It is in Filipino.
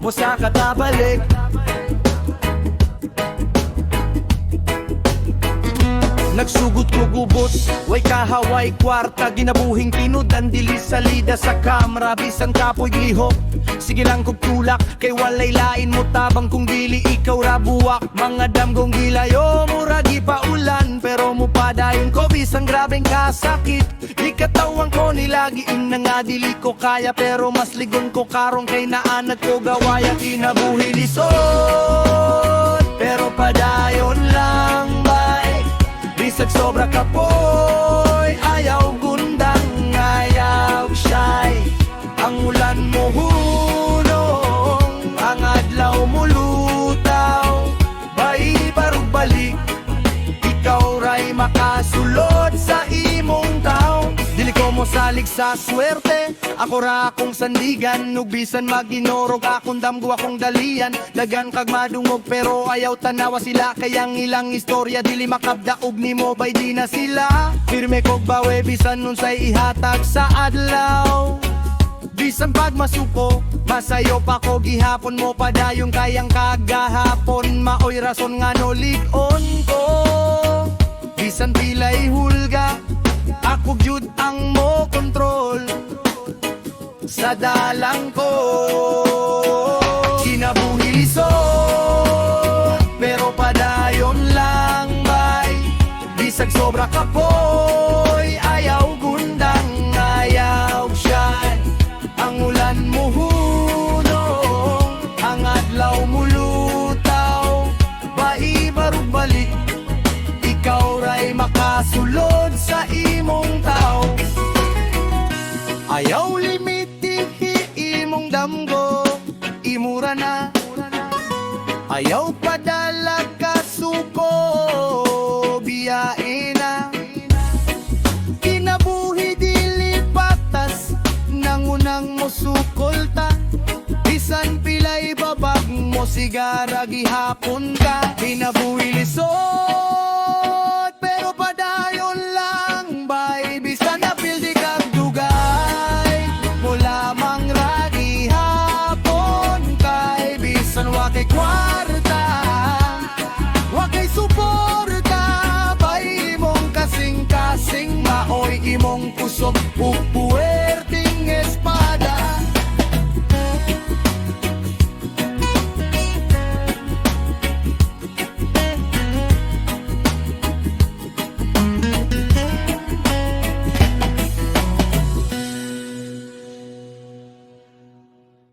mo sa katabalik. Nagsugod ko gubot, way kahaway kwarta, ginabuhing tinudan dili salida sa kamera, bisan kapoy lihok. Sige lang kog tulak, kay walay lain mo tabang kung dili ikaw rabuwak. Mga damgong gilayo, muragi pa ulan, pero mo padayon ko bisan grabeng kasakit. Di katawang ko nilagiin na nga dili ko kaya, pero mas ligon ko karong kay naanad ko gawaya. Kinabuhi lisod, pero padayon lang bay. Bisag sobra kapoy, ayaw gundang, ayaw shy. Ang ulan mo hunong, ang adlaw mo lutaw. Bay barug balik, ikaw ray makasulod sa imong taw. Dili ko mo salig sa swerte, ako ra akong sandigan. Nugbisan maginorog akong damgo akong dalian. Dagan kag madungog pero ayaw tanawa sila, kayang ilang istorya dili makabdaog nimo bay di na sila. Firme kog bawe bisan unsay ihatag sa adlaw. Bisan pag masuko, masayo pa ko gihapon mo padayong kayang kagahapon. Maoy rason nga no lig-on ko, bisan pilay hulga, ako gyud ang mo kontrol sa dalang ko. Kinabuhi lisod, pero padayon lang bay. Bisag sobra kapoy, ayaw gundang, ayaw shy. Ang ulan mo hunong, ang adlaw mo lutaw. Bai barug balik, ikaw ray makasulod sa imong tao. Ayaw limitihi imong damgo, imura na. Ayaw padala ka suko, biyain na. Kinabuhi dili patas, nangunang mo sukolta. Bisan pilay babag mo sigara gihapon ka. Kinabuhi lisod, pero padayon